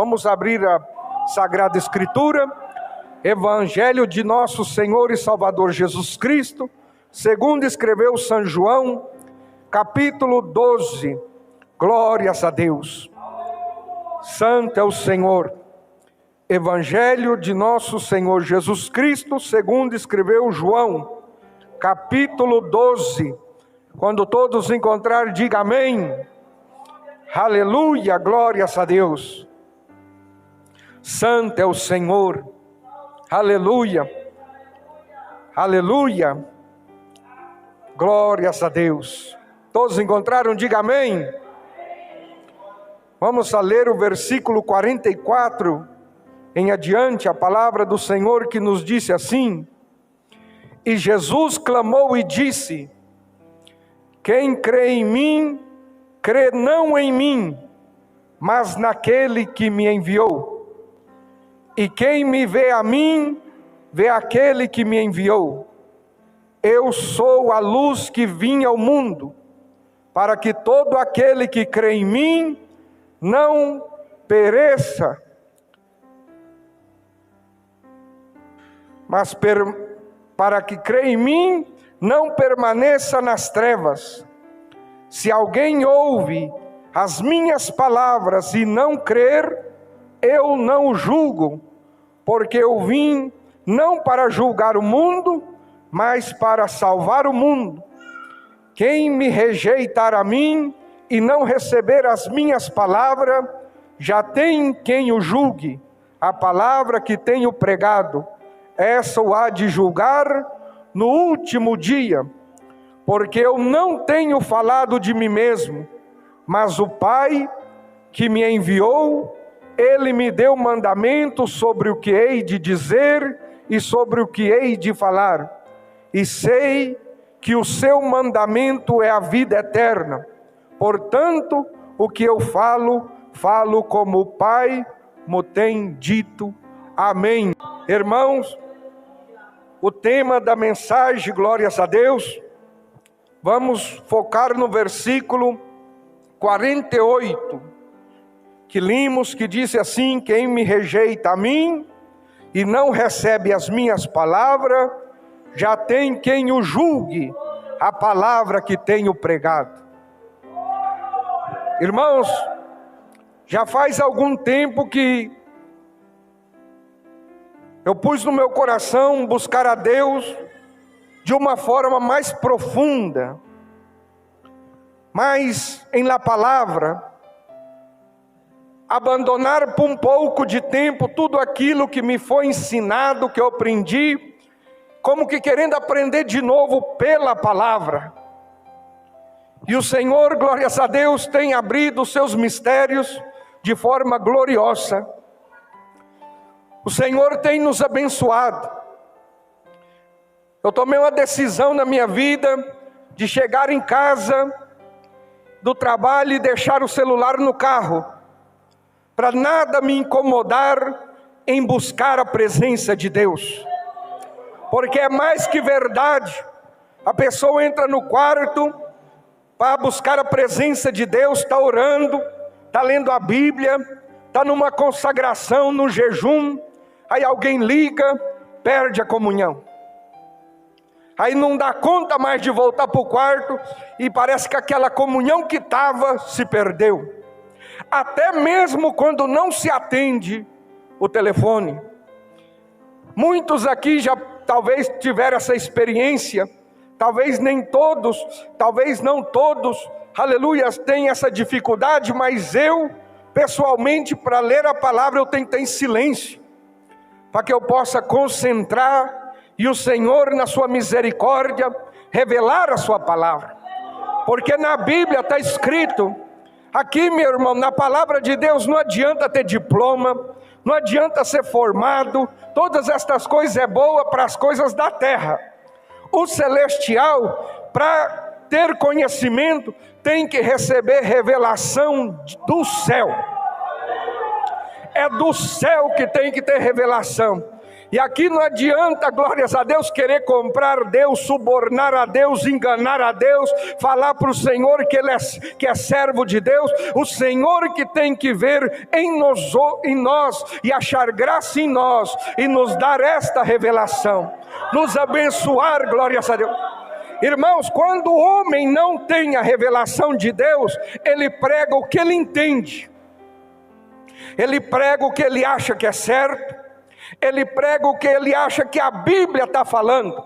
Vamos abrir a Sagrada Escritura, Evangelho de nosso Senhor e Salvador Jesus Cristo, segundo escreveu São João, capítulo 12. Glórias a Deus. Santo é o Senhor. Evangelho de nosso Senhor Jesus Cristo, segundo escreveu João, capítulo 12. Quando todos encontrarem, diga amém. Aleluia, glórias a Deus. Santo é o Senhor. Aleluia. Aleluia. Glórias a Deus. Todos encontraram? Diga amém. Vamos a ler o versículo 44 em adiante, a palavra do Senhor que nos disse assim: E Jesus clamou e disse: Quem crê em mim, crê não em mim, mas naquele que me enviou. E quem me vê a mim, vê aquele que me enviou. Eu sou a luz que vim ao mundo, para que todo aquele que crê em mim não pereça, mas para que crê em mim não permaneça nas trevas. Se alguém ouve as minhas palavras e não crer, eu não o julgo, porque eu vim não para julgar o mundo, mas para salvar o mundo. Quem me rejeitar a mim e não receber as minhas palavras, já tem quem o julgue. A palavra que tenho pregado, essa o há de julgar no último dia, porque eu não tenho falado de mim mesmo, mas o Pai que me enviou, Ele me deu mandamento sobre o que hei de dizer e sobre o que hei de falar, e sei que o seu mandamento é a vida eterna. Portanto, o que eu falo, falo como o Pai me tem dito. Amém. Irmãos, o tema da mensagem, glórias a Deus, vamos focar no versículo 48, que lemos, que disse assim: Quem me rejeita a mim e não recebe as minhas palavras, já tem quem o julgue, a palavra que tenho pregado. Irmãos, já faz algum tempo que eu pus no meu coração buscar a Deus de uma forma mais profunda, mais em la palavra, abandonar por um pouco de tempo tudo aquilo que me foi ensinado, que eu aprendi, como que querendo aprender de novo pela palavra. E o Senhor, glórias a Deus, tem abrido os seus mistérios de forma gloriosa. O Senhor tem nos abençoado. Eu tomei uma decisão na minha vida de chegar em casa do trabalho e deixar o celular no carro, para nada me incomodar em buscar a presença de Deus. Porque é mais que verdade, a pessoa entra no quarto para buscar a presença de Deus, está orando, está lendo a Bíblia, está numa consagração, no jejum, aí alguém liga, perde a comunhão. Aí não dá conta mais de voltar para o quarto e parece que aquela comunhão que estava se perdeu. Até mesmo quando não se atende o telefone. Muitos aqui já talvez tiveram essa experiência, talvez nem todos, talvez não todos, aleluia, têm essa dificuldade, mas eu, pessoalmente, para ler a palavra, eu tenho que estar em silêncio, para que eu possa concentrar e o Senhor, na sua misericórdia, revelar a sua palavra. Porque na Bíblia está escrito, aqui, meu irmão, na palavra de Deus, não adianta ter diploma, não adianta ser formado, todas estas coisas é boa para as coisas da terra. O celestial, para ter conhecimento, tem que receber revelação do céu. É do céu que tem que ter revelação. E aqui não adianta, glórias a Deus, querer comprar Deus, subornar a Deus, enganar a Deus, falar para o Senhor que é servo de Deus. O Senhor que tem que ver em nós e achar graça em nós e nos dar esta revelação, nos abençoar, glórias a Deus. Irmãos, quando o homem não tem a revelação de Deus, ele prega o que ele entende, ele prega o que ele acha que é certo, ele prega o que ele acha que a Bíblia está falando.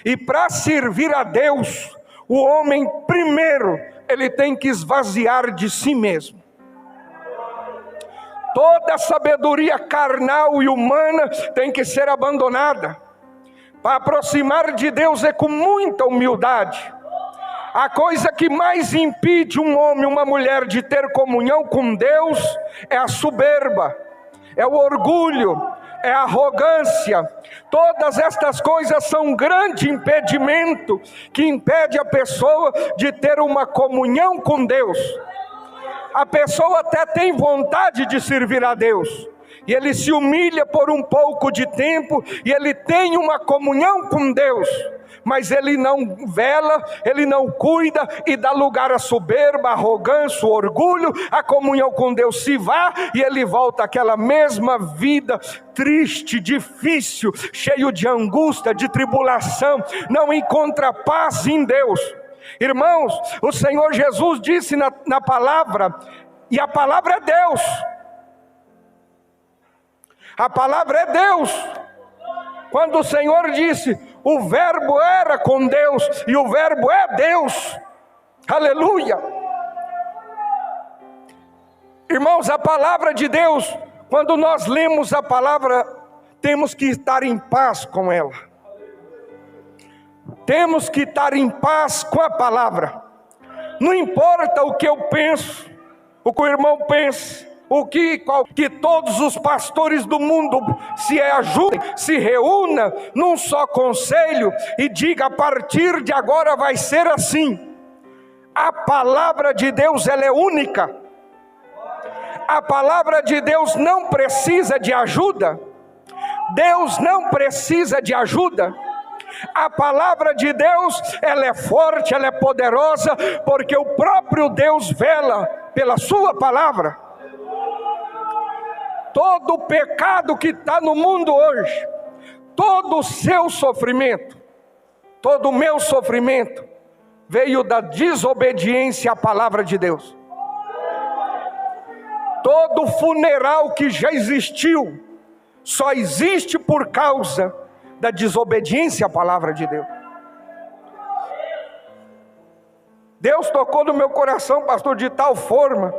E para servir a Deus, o homem primeiro, ele tem que esvaziar de si mesmo. Toda a sabedoria carnal e humana tem que ser abandonada. Para aproximar de Deus é com muita humildade. A coisa que mais impede um homem, uma mulher de ter comunhão com Deus é a soberba, é o orgulho, é a arrogância. Todas estas coisas são um grande impedimento que impede a pessoa de ter uma comunhão com Deus. A pessoa até tem vontade de servir a Deus, e ele se humilha por um pouco de tempo, e ele tem uma comunhão com Deus, mas ele não vela, ele não cuida, e dá lugar à soberba, à arrogância, ao orgulho. A comunhão com Deus se vá, e ele volta àquela mesma vida triste, difícil, cheio de angústia, de tribulação, não encontra paz em Deus. Irmãos, o Senhor Jesus disse na palavra, e a palavra é Deus, a palavra é Deus. Quando o Senhor disse, o verbo era com Deus, e o verbo é Deus, aleluia. Irmãos, a palavra de Deus, quando nós lemos a palavra, temos que estar em paz com ela, temos que estar em paz com a palavra. Não importa o que eu penso, o que o irmão pensa, que todos os pastores do mundo se ajudem, se reúnam num só conselho e diga, a partir de agora vai ser assim. A palavra de Deus, ela é única. A palavra de Deus não precisa de ajuda. Deus não precisa de ajuda. A palavra de Deus, ela é forte, ela é poderosa, porque o próprio Deus vela pela sua palavra. Todo o pecado que está no mundo hoje, todo o seu sofrimento, todo o meu sofrimento, veio da desobediência à palavra de Deus. Todo funeral que já existiu, só existe por causa da desobediência à palavra de Deus. Deus tocou no meu coração, pastor, de tal forma,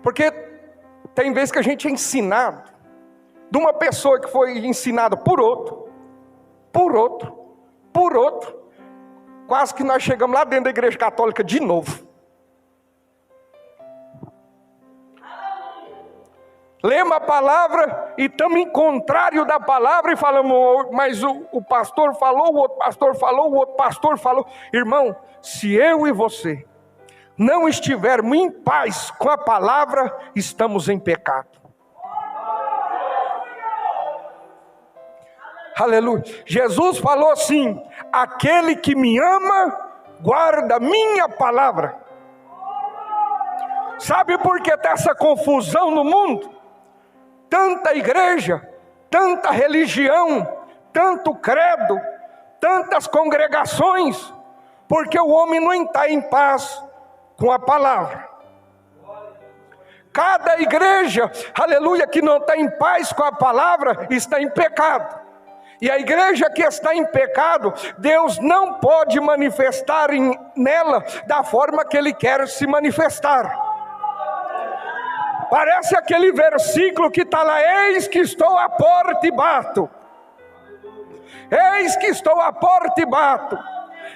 porque tem vezes que a gente é ensinado de uma pessoa que foi ensinada por outro, quase que nós chegamos lá dentro da igreja católica de novo. Lemos a palavra e estamos em contrário da palavra e falamos, mas o pastor falou, o outro pastor falou, o outro pastor falou. Irmão, se eu e você não estivermos em paz com a palavra, estamos em pecado. Aleluia. Jesus falou assim, aquele que me ama, guarda minha palavra. Sabe por que está essa confusão no mundo? Tanta igreja, tanta religião, tanto credo, tantas congregações, porque o homem não está em paz com a palavra. Cada igreja, aleluia, que não está em paz com a palavra, está em pecado. E a igreja que está em pecado, Deus não pode manifestar nela da forma que Ele quer se manifestar. Parece aquele versículo que está lá, eis que estou à porta e bato. Eis que estou à porta e bato.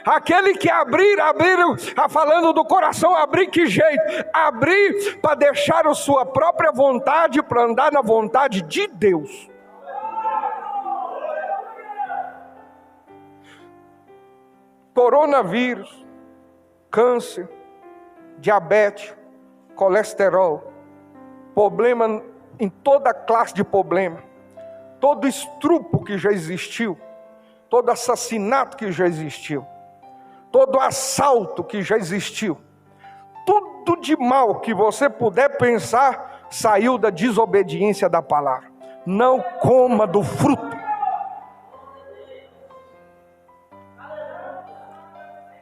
Aquele que abrir, falando do coração, abrir que jeito? Abrir para deixar a sua própria vontade, para andar na vontade de Deus. Coronavírus, câncer, diabetes, colesterol, problema em toda classe de problema. todo estrupo que já existiu, todo assassinato que já existiu, todo assalto que já existiu, tudo de mal que você puder pensar, saiu da desobediência da palavra. Não coma do fruto.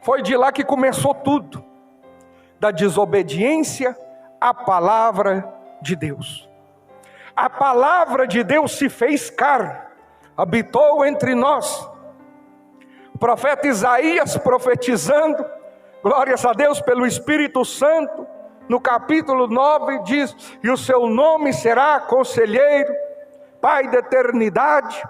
Foi de lá que começou tudo, da desobediência à palavra de Deus. A palavra de Deus se fez carne, habitou entre nós. O profeta Isaías profetizando, glórias a Deus pelo Espírito Santo, no capítulo 9 diz: e o seu nome será Conselheiro, Pai da eternidade,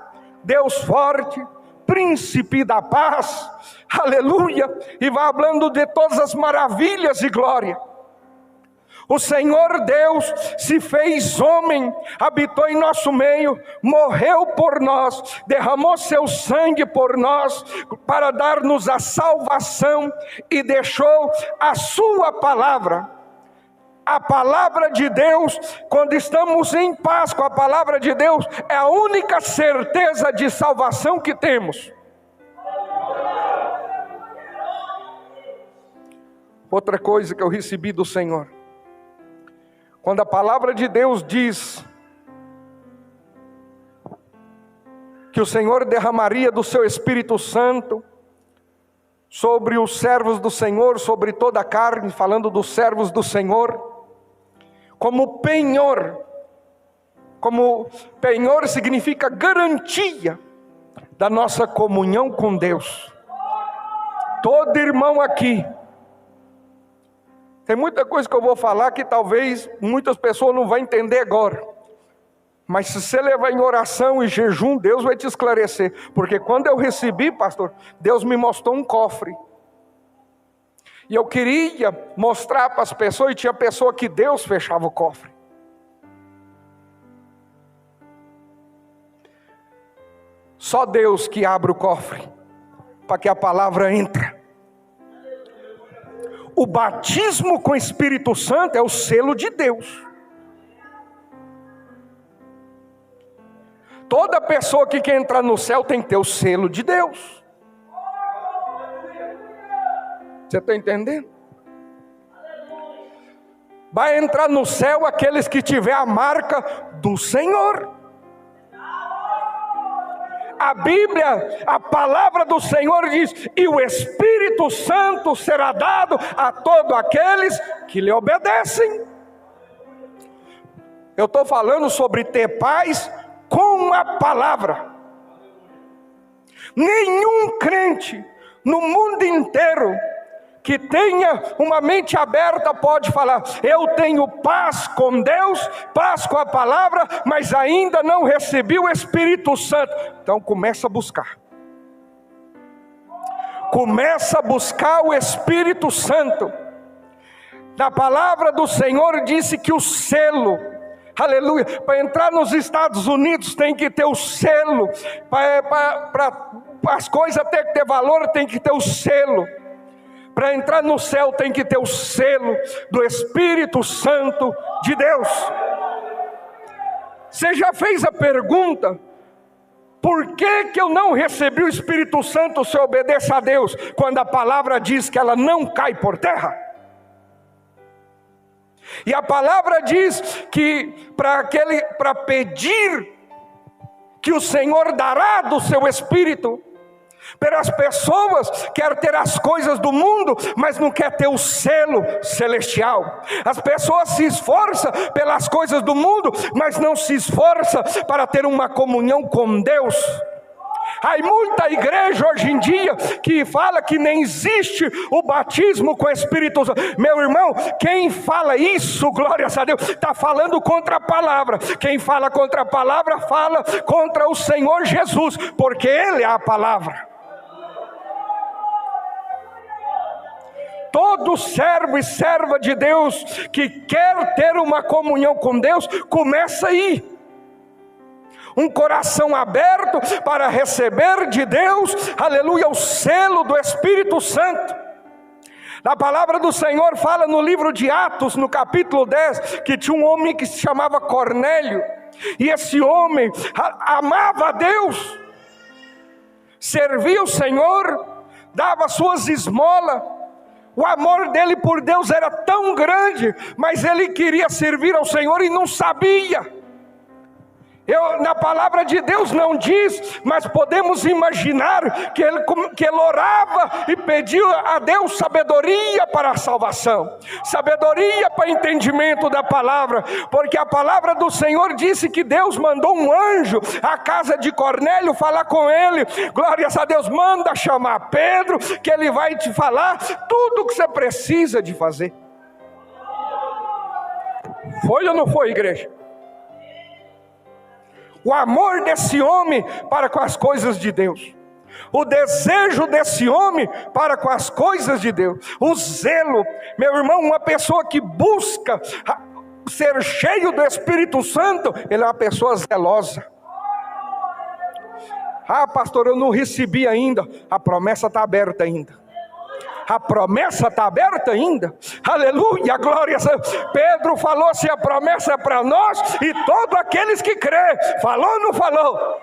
Deus forte, Príncipe da paz, aleluia, e vai falando de todas as maravilhas e glória. O Senhor Deus se fez homem, habitou em nosso meio, morreu por nós, derramou seu sangue por nós, para dar-nos a salvação, e deixou a sua palavra. A palavra de Deus, quando estamos em paz com a palavra de Deus, é a única certeza de salvação que temos. Outra coisa que eu recebi do Senhor, quando a palavra de Deus diz que o Senhor derramaria do seu Espírito Santo sobre os servos do Senhor, sobre toda a carne, falando dos servos do Senhor, como penhor significa garantia da nossa comunhão com Deus. Todo irmão aqui, tem muita coisa que eu vou falar que talvez muitas pessoas não vão entender agora, mas se você levar em oração e jejum, Deus vai te esclarecer. Porque quando eu recebi, pastor, Deus me mostrou um cofre, e eu queria mostrar para as pessoas, e tinha pessoa que Deus fechava o cofre. Só Deus que abre o cofre, para que a palavra entre. O batismo com o Espírito Santo é o selo de Deus. Toda pessoa que quer entrar no céu tem que ter o selo de Deus. Você está entendendo? Vai entrar no céu aqueles que tiver a marca do Senhor. A Bíblia, a palavra do Senhor diz: e o Espírito Santo será dado a todos aqueles que lhe obedecem. Eu estou falando sobre ter paz com a palavra. Nenhum crente no mundo inteiro que tenha uma mente aberta pode falar: eu tenho paz com Deus, paz com a palavra, mas ainda não recebi o Espírito Santo. Então começa a buscar. Começa a buscar o Espírito Santo. Na palavra do Senhor disse que o selo, aleluia, para entrar nos Estados Unidos tem que ter o selo, para as coisas ter que ter valor, tem que ter o selo. Para entrar no céu tem que ter o selo do Espírito Santo de Deus. Você já fez a pergunta: por que eu não recebi o Espírito Santo se eu obedeço a Deus, quando a palavra diz que ela não cai por terra? E a palavra diz que para pedir, que o Senhor dará do seu Espírito. Para as pessoas querem ter as coisas do mundo, mas não quer ter o selo celestial. As pessoas se esforçam pelas coisas do mundo, mas não se esforçam para ter uma comunhão com Deus. Há muita igreja hoje em dia que fala que nem existe o batismo com o Espírito Santo. Meu irmão, quem fala isso, glórias a Deus, está falando contra a palavra. Quem fala contra a palavra, fala contra o Senhor Jesus, porque Ele é a palavra. Todo servo e serva de Deus que quer ter uma comunhão com Deus, começa aí. Um coração aberto para receber de Deus, aleluia, o selo do Espírito Santo. A palavra do Senhor fala no livro de Atos, no capítulo 10, que tinha um homem que se chamava Cornélio. E esse homem amava a Deus, servia o Senhor, dava suas esmolas. O amor dele por Deus era tão grande, mas ele queria servir ao Senhor e não sabia. Na palavra de Deus não diz, mas podemos imaginar que ele orava e pedia a Deus sabedoria para a salvação, sabedoria para o entendimento da palavra, porque a palavra do Senhor disse que Deus mandou um anjo à casa de Cornélio falar com ele. Glórias a Deus, manda chamar Pedro, que ele vai te falar tudo o que você precisa de fazer. Foi ou não foi, igreja? O amor desse homem para com as coisas de Deus, o desejo desse homem para com as coisas de Deus, o zelo. Meu irmão, uma pessoa que busca ser cheio do Espírito Santo, ele é uma pessoa zelosa. Ah, pastor, eu não recebi ainda. A promessa está aberta ainda. A promessa está aberta ainda. Aleluia, glória a Deus. Pedro falou: se a promessa é para nós e todos aqueles que crê. Falou ou não falou?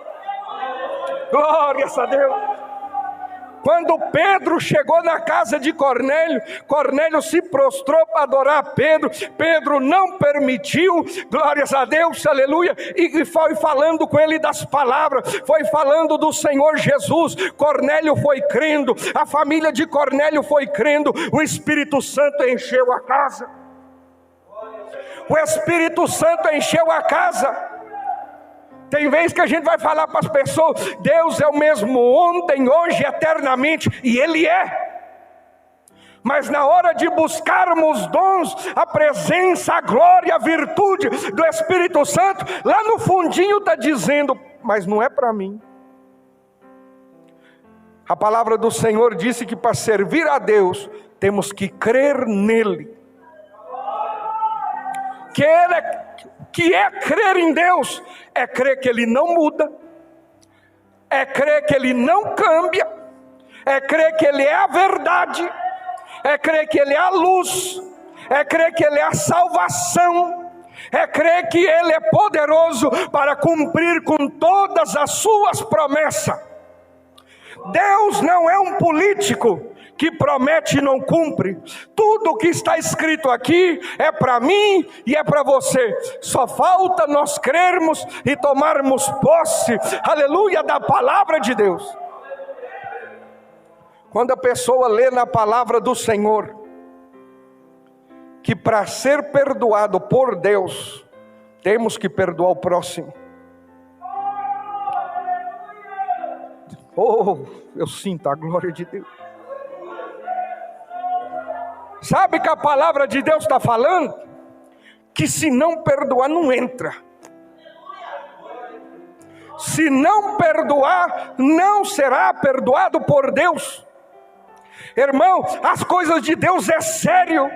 Glória a Deus. Quando Pedro chegou na casa de Cornélio, Cornélio se prostrou para adorar Pedro. Pedro não permitiu, glórias a Deus, aleluia, e foi falando com ele das palavras, foi falando do Senhor Jesus. Cornélio foi crendo, a família de Cornélio foi crendo, o Espírito Santo encheu a casa. O Espírito Santo encheu a casa. Tem vezes que a gente vai falar para as pessoas: Deus é o mesmo ontem, hoje, eternamente, e Ele é. Mas na hora de buscarmos dons, a presença, a glória, a virtude do Espírito Santo, lá no fundinho está dizendo: mas não é para mim. A palavra do Senhor disse que para servir a Deus, temos que crer nele. Que é crer em Deus, é crer que Ele não muda, é crer que Ele não cambia, é crer que Ele é a verdade, é crer que Ele é a luz, é crer que Ele é a salvação, é crer que Ele é poderoso para cumprir com todas as suas promessas. Deus não é um político que promete e não cumpre. Tudo que está escrito aqui é para mim e é para você. Só falta nós crermos e tomarmos posse, aleluia, da palavra de Deus. Quando a pessoa lê na palavra do Senhor que para ser perdoado por Deus, temos que perdoar o próximo. Oh, eu sinto a glória de Deus. Sabe que a palavra de Deus está falando? Que se não perdoar, não entra. Se não perdoar, não será perdoado por Deus. Irmão, as coisas de Deus é sério.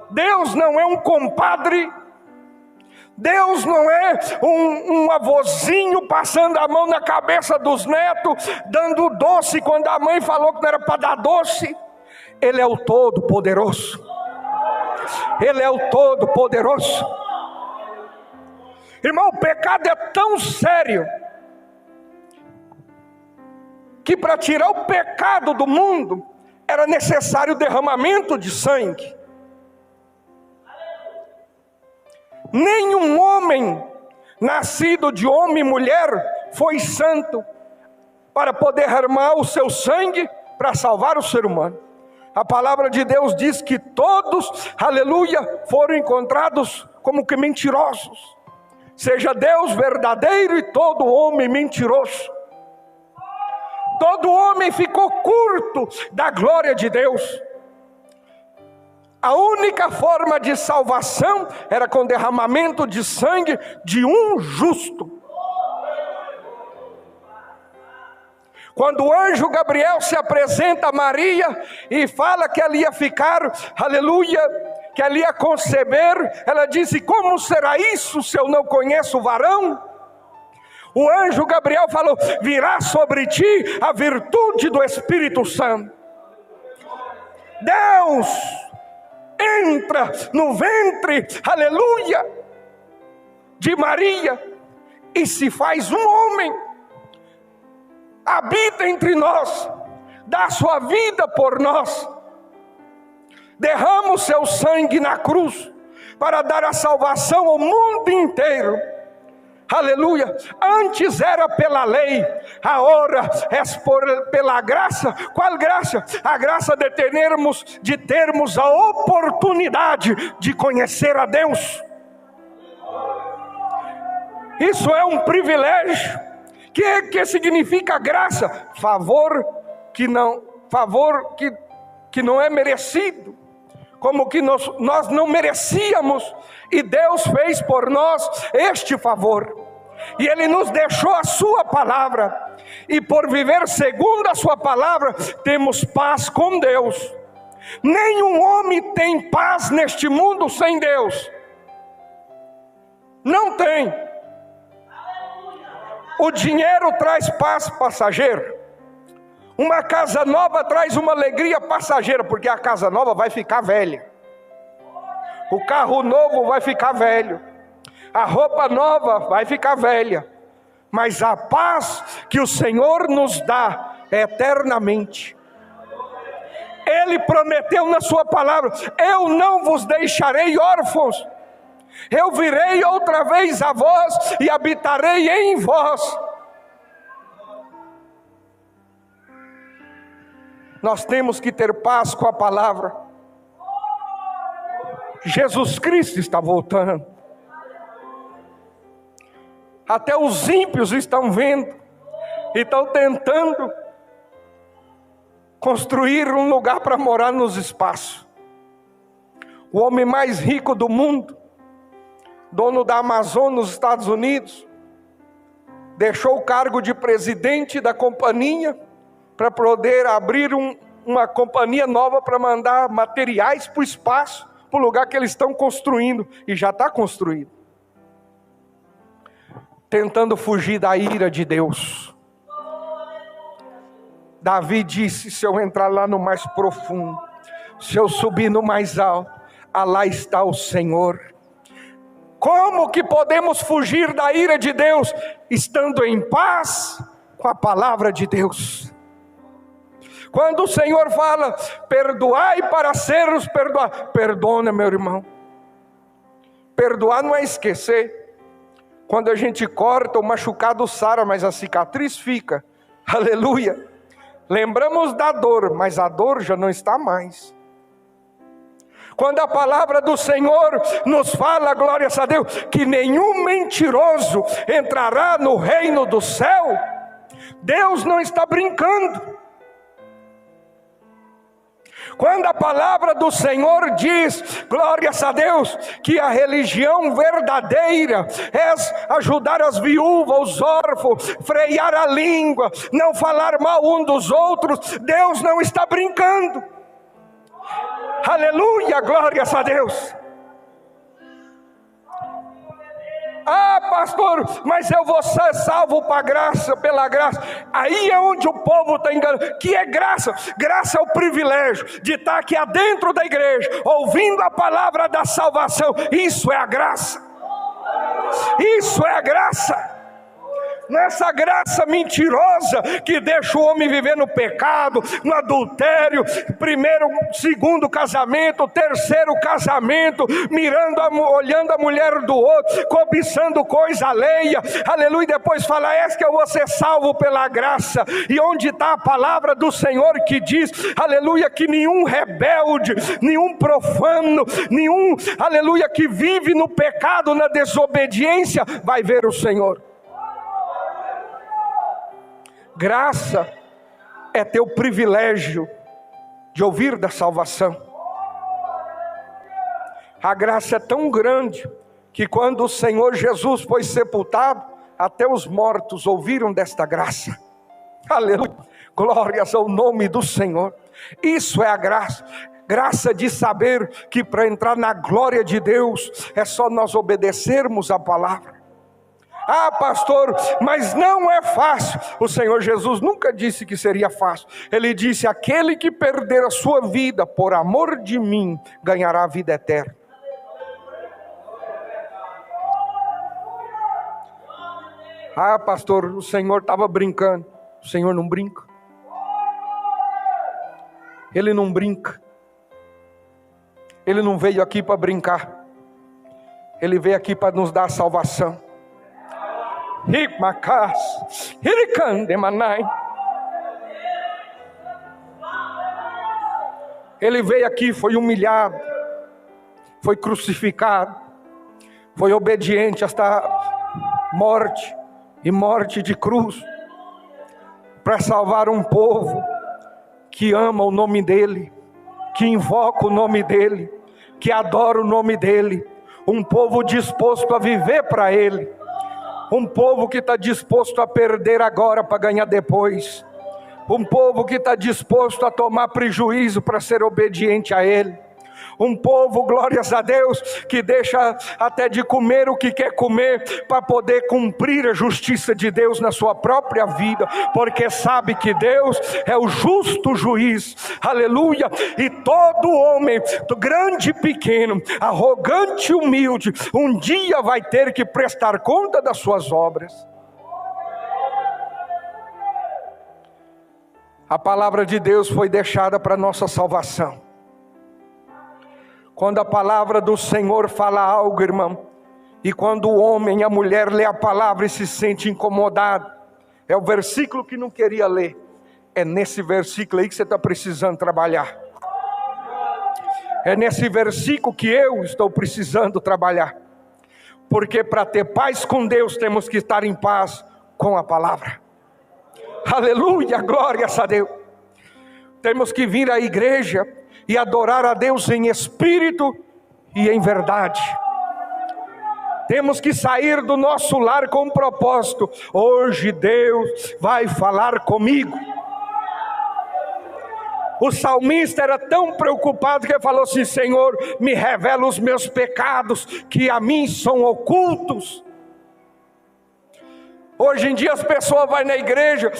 Deus não é um compadre. Deus não é um avôzinho passando a mão na cabeça dos netos, dando doce quando a mãe falou que não era para dar doce. Ele é o Todo-Poderoso. Ele é o Todo-Poderoso. Irmão, o pecado é tão sério que para tirar o pecado do mundo era necessário o derramamento de sangue. Nenhum homem nascido de homem e mulher foi santo para poder derramar o seu sangue para salvar o ser humano. A palavra de Deus diz que todos, aleluia, foram encontrados como que mentirosos. Seja Deus verdadeiro e todo homem mentiroso. Todo homem ficou curto da glória de Deus. A única forma de salvação era com derramamento de sangue de um justo. Quando o anjo Gabriel se apresenta a Maria e fala que ela ia ficar, aleluia, que ela ia conceber, ela disse: como será isso se eu não conheço o varão? O anjo Gabriel falou: virá sobre ti a virtude do Espírito Santo. Deus entra no ventre, aleluia, de Maria e se faz um homem, habita entre nós, dá sua vida por nós, derrama o seu sangue na cruz para dar a salvação ao mundo inteiro. Aleluia. Antes era pela lei, agora é pela graça. Qual graça? A graça de termos a oportunidade de conhecer a Deus. Isso é um privilégio. Que significa graça? Favor que não é merecido, como que nós não merecíamos, e Deus fez por nós este favor, e Ele nos deixou a sua palavra, e por viver segundo a sua palavra, temos paz com Deus. Nenhum homem tem paz neste mundo sem Deus, não tem. O dinheiro traz paz passageira, uma casa nova traz uma alegria passageira, porque a casa nova vai ficar velha, o carro novo vai ficar velho, a roupa nova vai ficar velha, mas a paz que o Senhor nos dá é eternamente. Ele prometeu na sua palavra: eu não vos deixarei órfãos, eu virei outra vez a vós e habitarei em vós. Nós temos que ter paz com a palavra. Jesus Cristo está voltando. Até os ímpios estão vendo e estão tentando construir um lugar para morar nos espaços. O homem mais rico do mundo, dono da Amazon nos Estados Unidos, deixou o cargo de presidente da companhia para poder abrir uma companhia nova para mandar materiais para o espaço, para o lugar que eles estão construindo, e já está construído, tentando fugir da ira de Deus. Davi disse: se eu entrar lá no mais profundo, se eu subir no mais alto, lá está o Senhor. Como que podemos fugir da ira de Deus? Estando em paz com a palavra de Deus. Quando o Senhor fala: perdoai para sermos perdoados, perdona, meu irmão. Perdoar não é esquecer. Quando a gente corta, o machucado sara, mas a cicatriz fica. Aleluia. Lembramos da dor, mas a dor já não está mais. Quando a palavra do Senhor nos fala, glórias a Deus, que nenhum mentiroso entrará no reino do céu, Deus não está brincando. Quando a palavra do Senhor diz, glórias a Deus, que a religião verdadeira é ajudar as viúvas, os órfãos, frear a língua, não falar mal um dos outros, Deus não está brincando. Aleluia, glórias a Deus. Ah, pastor, mas eu vou ser salvo pela graça. Aí é onde o povo está enganado. Que é graça? Graça é o privilégio de estar aqui dentro da igreja, ouvindo a palavra da salvação. Isso é a graça. Isso é a graça. Nessa graça mentirosa que deixa o homem viver no pecado, no adultério, primeiro, segundo casamento, terceiro casamento, olhando a mulher do outro, cobiçando coisa alheia, aleluia, e depois fala: és que eu vou ser salvo pela graça. E onde está a palavra do Senhor que diz, aleluia, que nenhum rebelde, nenhum profano, nenhum, aleluia, que vive no pecado, na desobediência, vai ver o Senhor. Graça é ter o privilégio de ouvir da salvação. A graça é tão grande que quando o Senhor Jesus foi sepultado, até os mortos ouviram desta graça. Aleluia, glórias ao nome do Senhor. Isso é a graça. Graça de saber que para entrar na glória de Deus é só nós obedecermos a palavra. Ah, pastor, mas não é fácil. O Senhor Jesus nunca disse que seria fácil. Ele disse: aquele que perder a sua vida por amor de mim, ganhará a vida eterna. Ah, pastor, o Senhor estava brincando. O Senhor não brinca. Ele não brinca. Ele não veio aqui para brincar. Ele veio aqui para nos dar salvação. Ele veio aqui, foi humilhado, foi crucificado, foi obediente hasta morte, e morte de cruz, para salvar um povo que ama o nome dEle, que invoca o nome dEle, que adora o nome dEle, um povo disposto a viver para Ele, um povo que está disposto a perder agora para ganhar depois, um povo que está disposto a tomar prejuízo para ser obediente a Ele, um povo, glórias a Deus, que deixa até de comer o que quer comer, para poder cumprir a justiça de Deus na sua própria vida, porque sabe que Deus é o justo juiz, aleluia, e todo homem, grande e pequeno, arrogante e humilde, um dia vai ter que prestar conta das suas obras. A palavra de Deus foi deixada para nossa salvação. Quando a palavra do Senhor fala algo, irmão, e quando o homem e a mulher lê a palavra e se sente incomodado, é o versículo que não queria ler, é nesse versículo aí que você está precisando trabalhar, é nesse versículo que eu estou precisando trabalhar, porque para ter paz com Deus, temos que estar em paz com a palavra, aleluia, glórias a Deus, temos que vir à igreja, e adorar a Deus em espírito e em verdade. Temos que sair do nosso lar com um propósito. Hoje Deus vai falar comigo. O salmista era tão preocupado que ele falou assim: Senhor, me revela os meus pecados que a mim são ocultos. Hoje em dia as pessoas vão na igreja,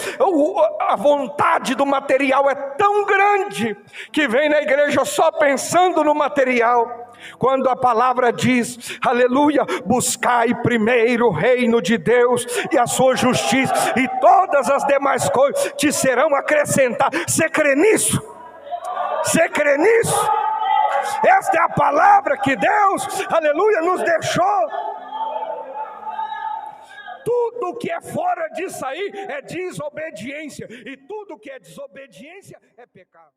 a vontade do material é tão grande, que vem na igreja só pensando no material. Quando a palavra diz, aleluia, buscai primeiro o reino de Deus e a sua justiça, e todas as demais coisas te serão acrescentadas. Você crê nisso? Você crê nisso? Esta é a palavra que Deus, aleluia, nos deixou. Tudo que é fora disso aí é desobediência, e tudo que é desobediência é pecado.